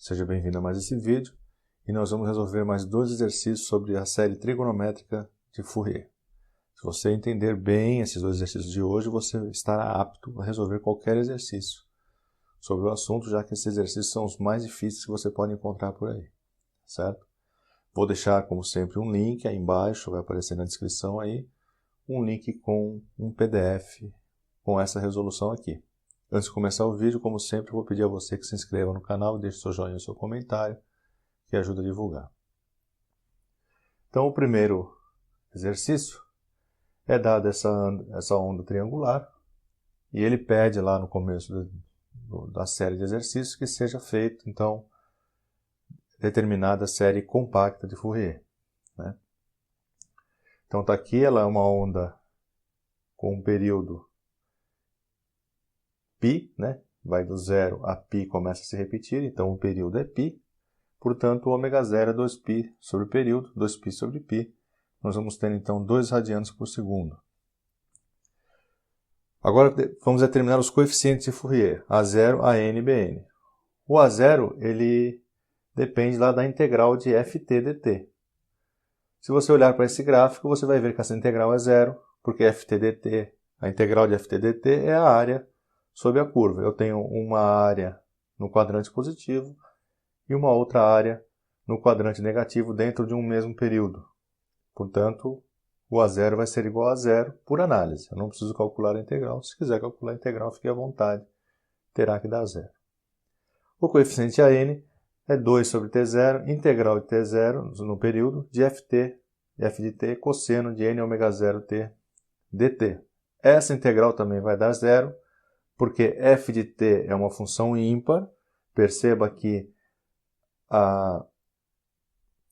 Seja bem-vindo a mais esse vídeo e nós vamos resolver mais 2 exercícios sobre a série trigonométrica de Fourier. Se você entender bem esses 2 exercícios de hoje, você estará apto a resolver qualquer exercício sobre o assunto, já que esses exercícios são os mais difíceis que você pode encontrar por aí, certo? Vou deixar, como sempre, um link aí embaixo, vai aparecer na descrição aí, um link com um PDF com essa resolução aqui. Antes de começar o vídeo, como sempre, vou pedir a você que se inscreva no canal e deixe seu joinha e seu comentário, que ajuda a divulgar. Então, o primeiro exercício é dado essa onda triangular, e ele pede lá no começo da série de exercícios que seja feito, então, determinada série compacta de Fourier, né? Então, está aqui, ela é uma onda com um período π, né? Vai do 0 a π, começa a se repetir, então o período é π. Portanto, o ômega 0 é 2π sobre o período, 2π sobre π. Nós vamos ter, então, 2 radianos por segundo. Agora, vamos determinar os coeficientes de Fourier, A0, AN e BN. O A0, ele depende lá da integral de ft dt. Se você olhar para esse gráfico, você vai ver que essa integral é zero, porque ft dt, a integral de ft dt é a área sobre a curva. Eu tenho uma área no quadrante positivo e uma outra área no quadrante negativo dentro de um mesmo período. Portanto, o A0 vai ser igual a zero por análise. Eu não preciso calcular a integral. Se quiser calcular a integral, fique à vontade. Terá que dar zero. O coeficiente AN é 2 sobre T0, integral de T0 no período, de ft, f de t, cosseno de n ômega 0 t dt. Essa integral também vai dar zero, porque f de t é uma função ímpar. Perceba que a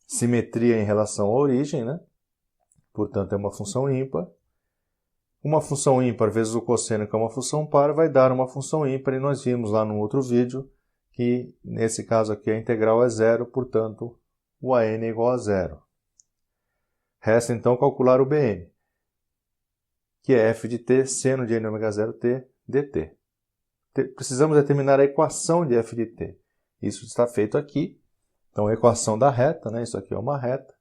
simetria em relação à origem, né? Portanto, é uma função ímpar. Uma função ímpar vezes o cosseno, que é uma função par, vai dar uma função ímpar, e nós vimos lá no outro vídeo que, nesse caso aqui, a integral é zero, portanto, o AN é igual a zero. Resta, então, calcular o BN, que é f de t seno de n ômega 0 t dt. Precisamos determinar a equação de f de t. Isso está feito aqui. Então, a equação da reta, né? Isso aqui é uma reta.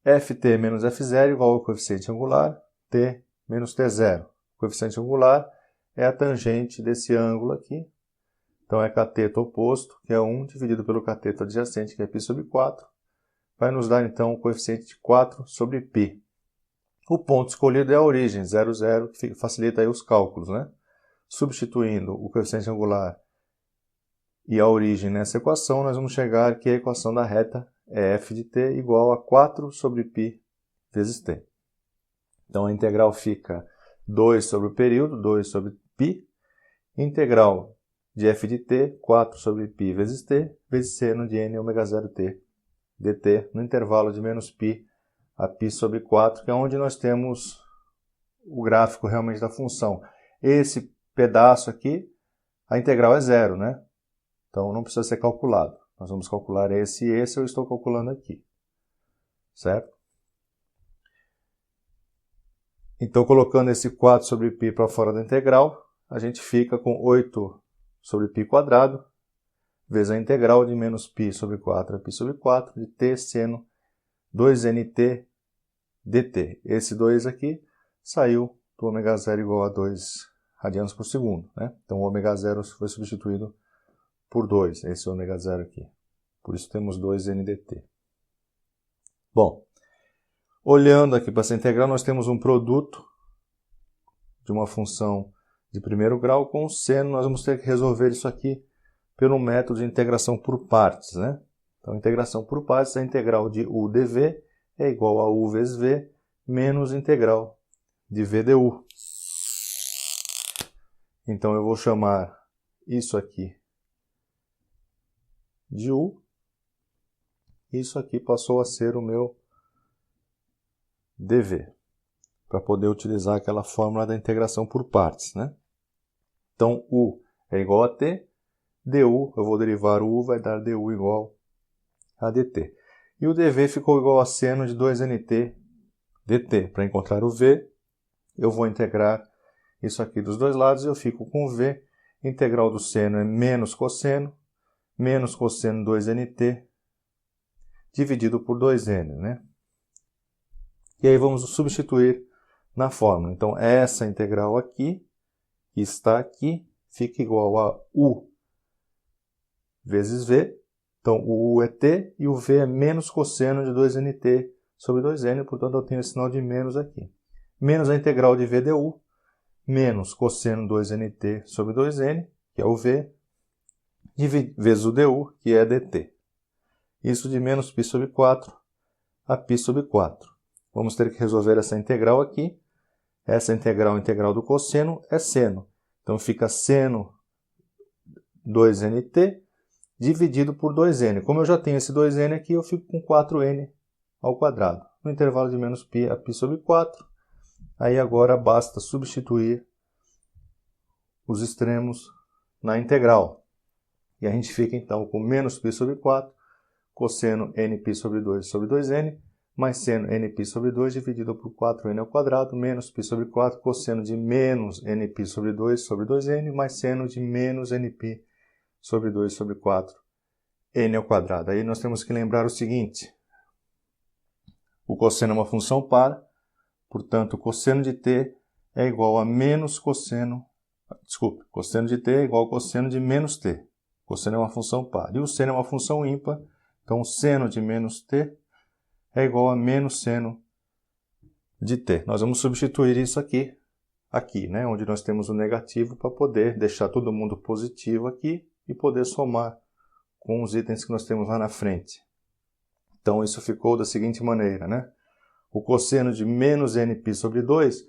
ft menos f0 igual ao coeficiente angular, t menos t0. O coeficiente angular é a tangente desse ângulo aqui. Então, é cateto oposto, que é 1, dividido pelo cateto adjacente, que é π sobre 4. Vai nos dar, então, o coeficiente de 4 sobre π. O ponto escolhido é a origem, 0, 0, que facilita aí os cálculos, né? Substituindo o coeficiente angular e a origem nessa equação, nós vamos chegar que a equação da reta é f de t igual a 4 sobre π vezes t. Então, a integral fica 2 sobre o período, 2 sobre π. Integral de f de t, 4 sobre π vezes t, vezes seno de n ômega 0 t dt, no intervalo de menos π a π sobre 4, que é onde nós temos o gráfico realmente da função. Esse pedaço aqui, a integral é zero, né? Então, não precisa ser calculado. Nós vamos calcular esse e esse eu estou calculando aqui. Certo? Então, colocando esse 4 sobre π para fora da integral, a gente fica com 8 sobre π quadrado, vezes a integral de menos π sobre 4 a π sobre 4, de t seno 2nt dt. Esse 2 aqui saiu do ômega 0 igual a 2 radianos por segundo, né? Então, o ômega 0 foi substituído por 2, esse ômega 0 aqui. Por isso temos 2ndt. Bom, olhando aqui para essa integral, nós temos um produto de uma função de primeiro grau com o seno. Nós vamos ter que resolver isso aqui pelo método de integração por partes, né? Então, integração por partes, a integral de u dv é igual a u vezes v menos integral de v du. Então, eu vou chamar isso aqui de u. Isso aqui passou a ser o meu dv, para poder utilizar aquela fórmula da integração por partes, né? Então, u é igual a t, du, eu vou derivar o u, vai dar du igual a dt. E o dv ficou igual a seno de 2nt dt. Para encontrar o v, eu vou integrar isso aqui dos dois lados e eu fico com v. Integral do seno é menos cosseno. menos cosseno 2nt dividido por 2n, né? E aí vamos substituir na fórmula. Então, essa integral aqui, que está aqui, fica igual a u vezes v. Então, o u é t e o v é menos cosseno de 2nt sobre 2n, portanto, eu tenho esse sinal de menos aqui. Menos a integral de v du, menos cosseno 2nt sobre 2n, que é o v, vezes o du, que é dt. Isso de menos π sobre 4 a π sobre 4. Vamos ter que resolver essa integral aqui. Essa integral do cosseno, é seno. Então, fica seno 2nt dividido por 2n. Como eu já tenho esse 2n aqui, eu fico com 4n ao quadrado. No intervalo de menos π a π sobre 4. Aí agora basta substituir os extremos na integral. E a gente fica então com menos π sobre 4, cosseno nπ sobre 2 sobre 2n, mais seno nπ sobre 2 dividido por 4n ao quadrado, menos π sobre 4, cosseno de menos nπ sobre 2 sobre 2n, mais seno de menos nπ sobre 2 sobre 4, n ao quadrado. Aí nós temos que lembrar o seguinte: o cosseno é uma função par, portanto, cosseno de t é igual a menos cosseno de t é igual a cosseno de menos t. Cosseno é uma função par. E o seno é uma função ímpar, então o seno de menos t é igual a menos seno de t. Nós vamos substituir isso aqui, né, onde nós temos o negativo, para poder deixar todo mundo positivo aqui e poder somar com os itens que nós temos lá na frente. Então, isso ficou da seguinte maneira, né? O cosseno de menos nπ sobre 2,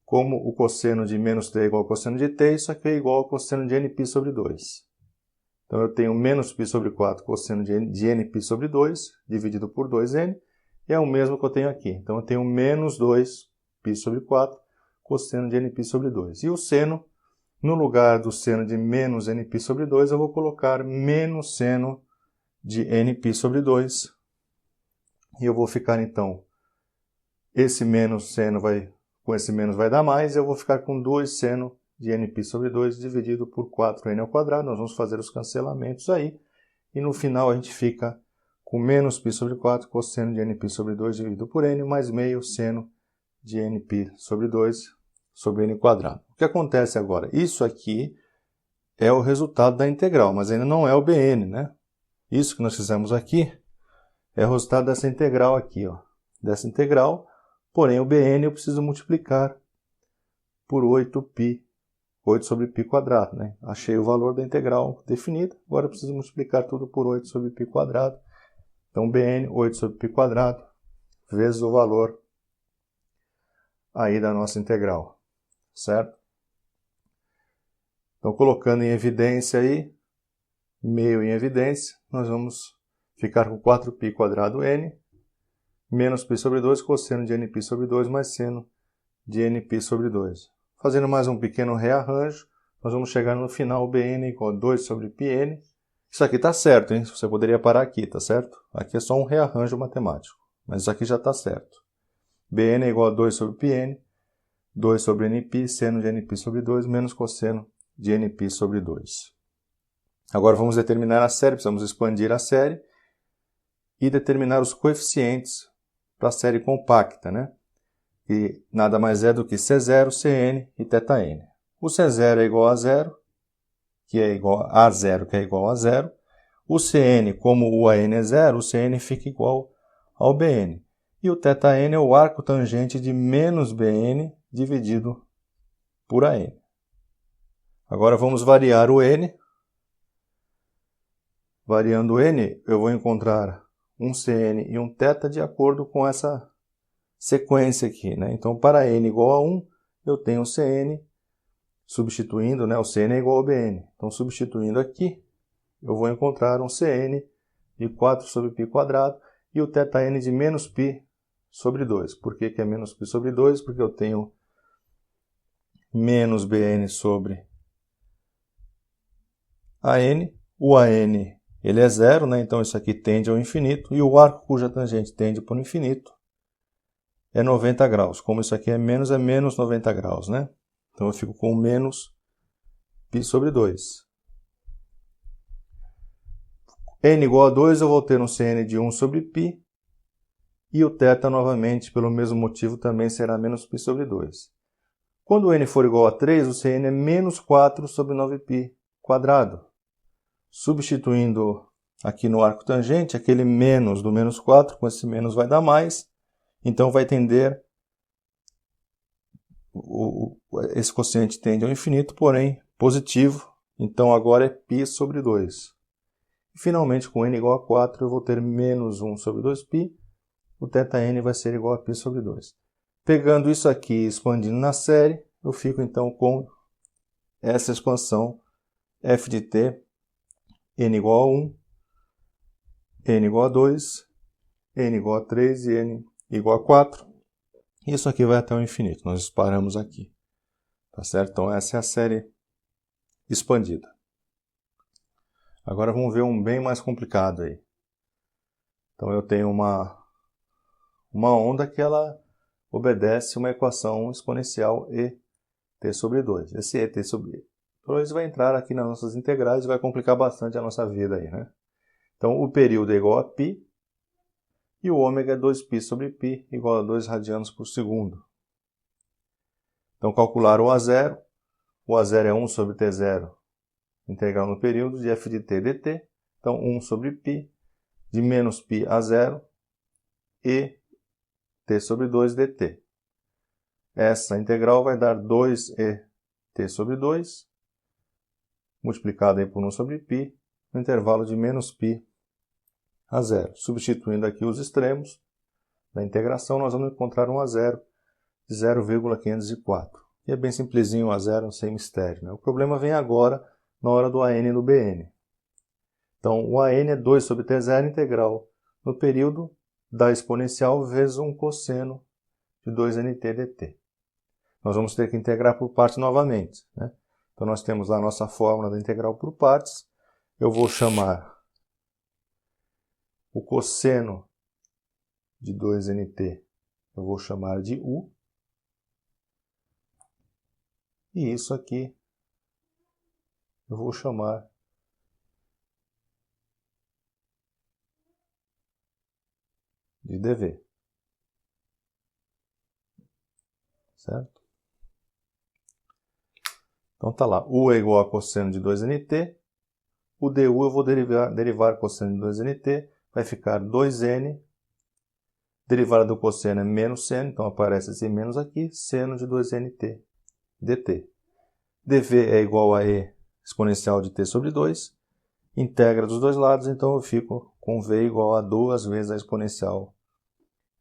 como o cosseno de menos t é igual ao cosseno de t, isso aqui é igual ao cosseno de nπ sobre 2. Então, eu tenho menos π sobre 4 cosseno de nπ sobre 2, dividido por 2n, e é o mesmo que eu tenho aqui. Então, eu tenho menos 2π sobre 4 cosseno de nπ sobre 2. E o seno, no lugar do seno de menos nπ sobre 2, eu vou colocar menos seno de nπ sobre 2. E eu vou ficar, então, esse menos seno com esse menos vai dar mais, e eu vou ficar com 2 seno de nπ sobre 2 dividido por 4n ao quadrado. Nós vamos fazer os cancelamentos aí. E no final a gente fica com menos π sobre 4 cosseno de nπ sobre 2 dividido por n, mais meio seno de nπ sobre 2 sobre n quadrado. O que acontece agora? Isso aqui é o resultado da integral, mas ainda não é o bn, né? Isso que nós fizemos aqui é o resultado dessa integral aqui, ó. Dessa integral, porém o bn eu preciso multiplicar por 8π, 8 sobre π quadrado, né? Achei o valor da integral definido, agora eu preciso multiplicar tudo por 8 sobre π quadrado. Então, bn, 8 sobre π quadrado, vezes o valor aí da nossa integral, certo? Então, colocando em evidência aí, meio em evidência, nós vamos ficar com 4π quadrado n, menos π sobre 2, cosseno de nπ sobre 2, mais seno de nπ sobre 2. Fazendo mais um pequeno rearranjo, nós vamos chegar no final, bn igual a 2 sobre πn. Isso aqui está certo, hein? Você poderia parar aqui, tá certo? Aqui é só um rearranjo matemático, mas isso aqui já está certo. bn é igual a 2 sobre πn, 2 sobre nπ, seno de nπ sobre 2, menos cosseno de nπ sobre 2. Agora vamos determinar a série, precisamos expandir a série e determinar os coeficientes para a série compacta, né? E nada mais é do que C0, Cn e θn. O C0 é igual a 0, que é igual a 0, que é igual a 0. O Cn, como o an é 0, o Cn fica igual ao Bn. E o θn é o arco tangente de menos Bn dividido por an. Agora vamos variar o n. Variando o n, eu vou encontrar um Cn e um θ de acordo com essa sequência aqui, né? Então, para n igual a 1, eu tenho Cn, substituindo, né? O Cn é igual ao Bn. Então, substituindo aqui, eu vou encontrar um Cn de 4 sobre π quadrado e o θn de menos π sobre 2. Por que que é menos π sobre 2? Porque eu tenho menos Bn sobre an. O an ele é 0, né? Então isso aqui tende ao infinito. E o arco cuja tangente tende para o infinito é 90 graus. Como isso aqui é menos 90 graus, né? Então eu fico com menos π sobre 2. n igual a 2, eu vou ter um Cn de 1 sobre π, e o θ, novamente, pelo mesmo motivo, também será menos π sobre 2. Quando n for igual a 3, o Cn é menos 4 sobre 9π quadrado. Substituindo aqui no arco tangente, aquele menos do menos 4, com esse menos vai dar mais, então vai tender, esse quociente tende ao infinito, porém positivo, então agora é π sobre 2. E finalmente, com n igual a 4, eu vou ter menos 1 sobre 2π, o θn vai ser igual a π sobre 2. Pegando isso aqui e expandindo na série, eu fico então com essa expansão f de t, n igual a 1, n igual a 2, n igual a 3 e n igual a 4. Isso aqui vai até o infinito, nós paramos aqui. Tá certo? Então essa é a série expandida. Agora vamos ver um bem mais complicado aí. Então eu tenho uma onda que ela obedece uma equação exponencial et sobre 2. Esse et sobre 2 vai entrar aqui nas nossas integrais e vai complicar bastante a nossa vida aí, né? Então o período é igual a π e o ômega é 2π sobre π igual a 2 radianos por segundo. Então calcular o A0. O A0 é 1 sobre T0 integral no período de f de t dt. Então 1 sobre π de menos π a 0 e t sobre 2 dt. Essa integral vai dar 2et sobre 2, multiplicado aí por 1 sobre π, no intervalo de menos π a 0. Substituindo aqui os extremos da integração, nós vamos encontrar um A0 de 0,504. E é bem simplesinho o A0, sem mistério, né? O problema vem agora, na hora do AN e do BN. Então, o AN é 2 sobre T0 integral no período da exponencial vezes um cosseno de 2nt dt. Nós vamos ter que integrar por partes novamente, né? Então, nós temos lá a nossa fórmula da integral por partes. Eu vou chamar o cosseno de 2nt, eu vou chamar de u. E isso aqui eu vou chamar de dv. Certo? Então tá lá, u é igual a cosseno de 2nt, o du eu vou derivar cosseno de 2nt, vai ficar 2n, derivada do cosseno é menos seno, então aparece esse menos aqui, seno de 2nt dt. dv é igual a e exponencial de t sobre 2, integra dos dois lados, então eu fico com v igual a 2 vezes a exponencial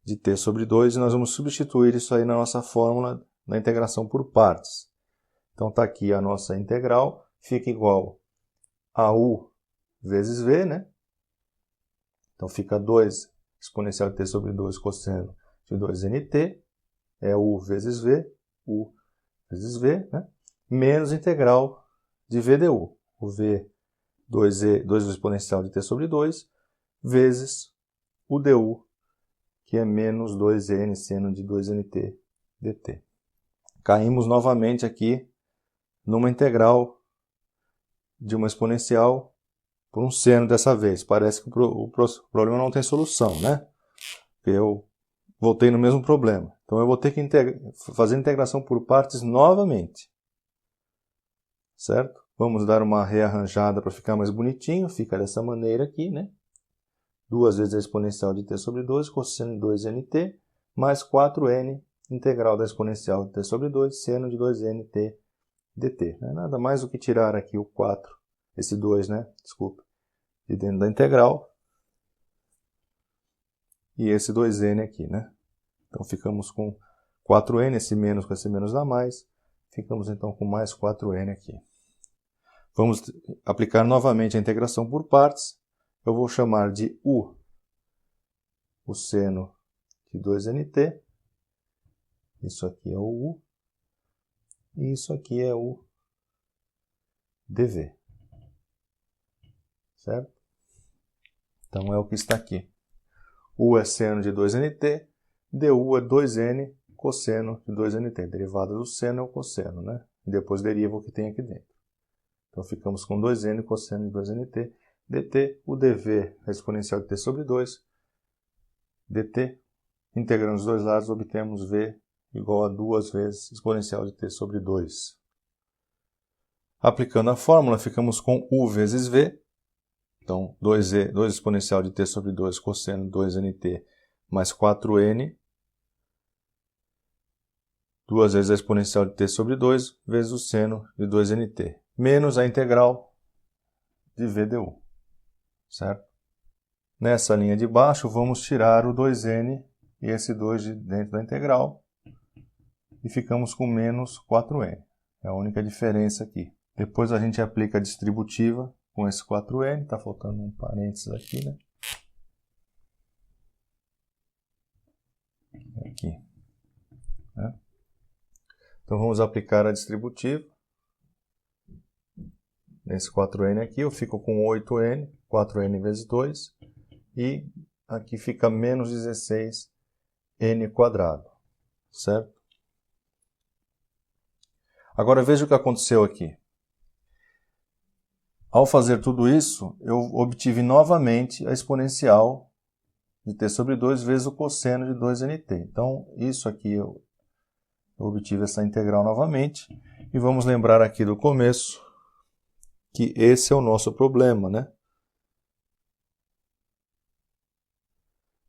de t sobre 2, e nós vamos substituir isso aí na nossa fórmula da integração por partes. Então está aqui a nossa integral, fica igual a u vezes v, né? Então fica 2 exponencial de t sobre 2 cosseno de 2nt, é u vezes v, né? Menos integral de v du. O v, 2 exponencial de t sobre 2, vezes o du, que é menos 2n seno de 2nt dt. Caímos novamente aqui numa integral de uma exponencial por um seno dessa vez. Parece que o problema não tem solução, né? Eu voltei no mesmo problema. Então eu vou ter que fazer a integração por partes novamente. Certo? Vamos dar uma rearranjada para ficar mais bonitinho. Fica dessa maneira aqui, né? 2 vezes a exponencial de t sobre 2, cosseno de 2nt, mais 4n, integral da exponencial de t sobre 2, seno de 2nt dt. Não é nada mais do que tirar aqui o 4, esse 2, né? Desculpa, de dentro da integral. E esse 2n aqui, né? Então ficamos com 4n, esse menos com esse menos dá mais. Ficamos então com mais 4n aqui. Vamos aplicar novamente a integração por partes. Eu vou chamar de u o seno de 2nt. Isso aqui é o u. E isso aqui é o dv. Certo? Então é o que está aqui. U é seno de 2nt, du é 2n cosseno de 2nt. Derivada do seno é o cosseno, né? E depois deriva o que tem aqui dentro. Então ficamos com 2n cosseno de 2nt. dt, o dv é exponencial de t sobre 2, dt, integrando os dois lados, obtemos v igual a 2 vezes exponencial de t sobre 2. Aplicando a fórmula, ficamos com u vezes v, então 2 exponencial de t sobre 2 cosseno de 2nt mais 4n, 2 vezes a exponencial de t sobre 2 vezes o seno de 2nt, menos a integral de v du, certo? Nessa linha de baixo, vamos tirar o 2n e esse 2 de dentro da integral e ficamos com menos 4n. É a única diferença aqui. Depois a gente aplica a distributiva com esse 4n, está faltando um parênteses aqui, né? Aqui. Né? Então vamos aplicar a distributiva. Nesse 4n aqui eu fico com 8n, 4n vezes 2, e aqui fica menos 16n quadrado, certo? Agora veja o que aconteceu aqui. Ao fazer tudo isso, eu obtive novamente a exponencial de t sobre 2 vezes o cosseno de 2nt. Então, isso aqui eu obtive essa integral novamente. E vamos lembrar aqui do começo que esse é o nosso problema, né?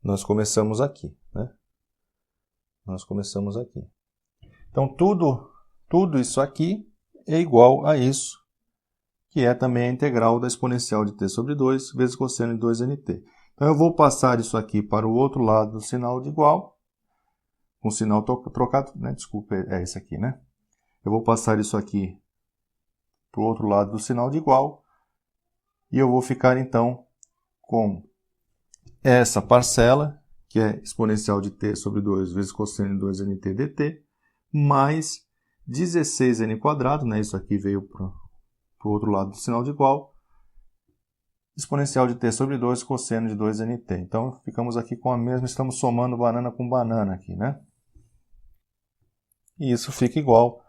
Nós começamos aqui, né? Nós começamos aqui. Então, tudo isso aqui é igual a isso, que é também a integral da exponencial de t sobre 2 vezes cosseno de 2nt. Então, eu vou passar isso aqui para o outro lado do sinal de igual, com o sinal trocado, né? Desculpa, é esse aqui, né? Eu vou passar isso aqui para o outro lado do sinal de igual, e eu vou ficar, então, com essa parcela, que é exponencial de t sobre 2 vezes cosseno de 2nt dt, mais 16n quadrado, né? Isso aqui veio para o outro lado do sinal de igual, exponencial de t sobre 2 cosseno de 2nt. Então, ficamos aqui com a mesma, estamos somando banana com banana aqui, né? E isso fica igual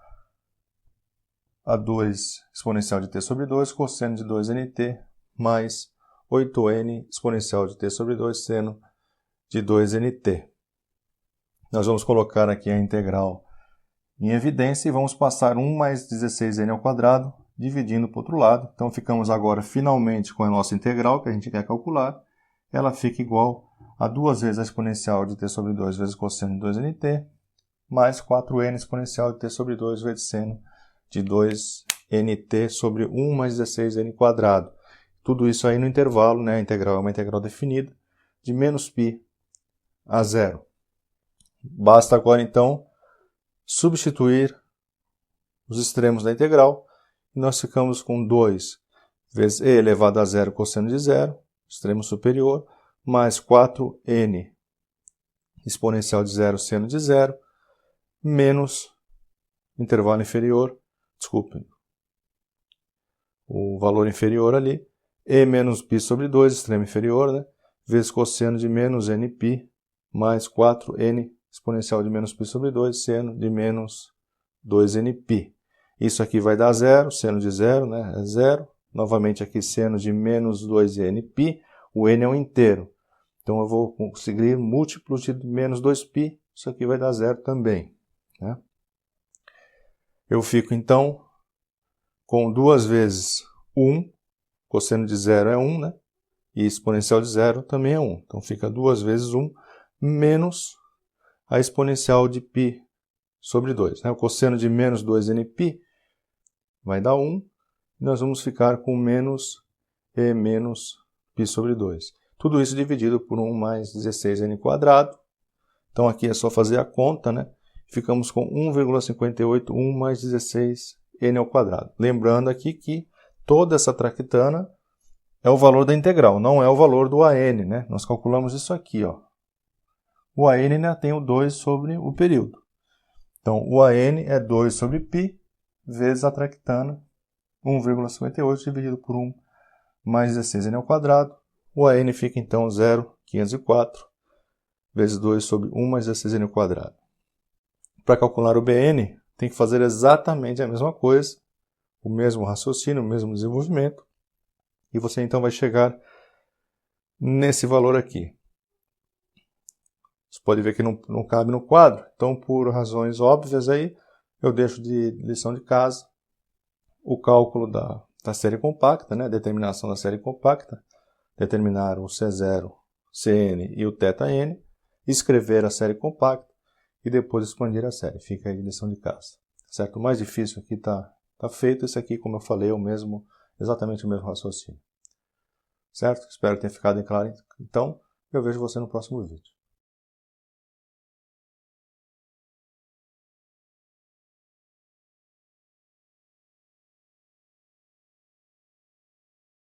a 2 exponencial de t sobre 2 cosseno de 2nt mais 8n exponencial de t sobre 2 seno de 2nt. Nós vamos colocar aqui a integral em evidência e vamos passar 1 mais 16n ao quadrado, dividindo para o outro lado. Então, ficamos agora finalmente com a nossa integral, que a gente quer calcular. Ela fica igual a 2 vezes a exponencial de t sobre 2 vezes cosseno de 2nt, mais 4n exponencial de t sobre 2 vezes seno de 2nt sobre 1 mais 16n quadrado. Tudo isso aí no intervalo, né? A integral é uma integral definida, de menos π a 0. Basta agora, então, substituir os extremos da integral, e nós ficamos com 2 vezes e elevado a 0 cosseno de 0, extremo superior, mais 4n exponencial de 0 seno de 0, menos intervalo inferior, desculpe, o valor inferior ali, e menos π sobre 2, extremo inferior, né? Vezes cosseno de menos nπ, mais 4n exponencial de menos π sobre 2, seno de menos 2nπ. Isso aqui vai dar 0, seno de 0, né? É 0. Novamente aqui seno de menos 2nπ, o n é um inteiro. Então eu vou conseguir múltiplos de menos 2π, isso aqui vai dar 0 também, né? Eu fico então com 2 vezes 1, cosseno de 0 é 1, né? E exponencial de 0 também é 1. Então fica 2 vezes 1 menos a exponencial de π sobre 2. Né? O cosseno de menos 2nπ vai dar 1. E nós vamos ficar com menos e menos π sobre 2. Tudo isso dividido por 1 mais 16n quadrado. Então aqui é só fazer a conta, né? Ficamos com 1,581 mais 16n ao quadrado. Lembrando aqui que toda essa traquitana é o valor da integral, não é o valor do AN, né? Nós calculamos isso aqui, ó. O AN ainda tem o 2 sobre o período. Então, o AN é 2 sobre π vezes a traquitana, 1,58 dividido por 1 mais 16n ao quadrado. O AN fica, então, 0,504 vezes 2 sobre 1 mais 16n ao quadrado. Para calcular o BN, tem que fazer exatamente a mesma coisa, o mesmo raciocínio, o mesmo desenvolvimento. e você então vai chegar nesse valor aqui. Você pode ver que não cabe no quadro, então por razões óbvias aí, eu deixo de lição de casa o cálculo da série compacta, né? Determinação da série compacta, determinar o C0, Cn e o θn, escrever a série compacta e depois expandir a série. Fica aí a lição de casa. Certo? O mais difícil aqui está feito. Esse aqui, como eu falei, é exatamente o mesmo raciocínio. Certo? Espero que tenha ficado claro. Então, eu vejo você no próximo vídeo.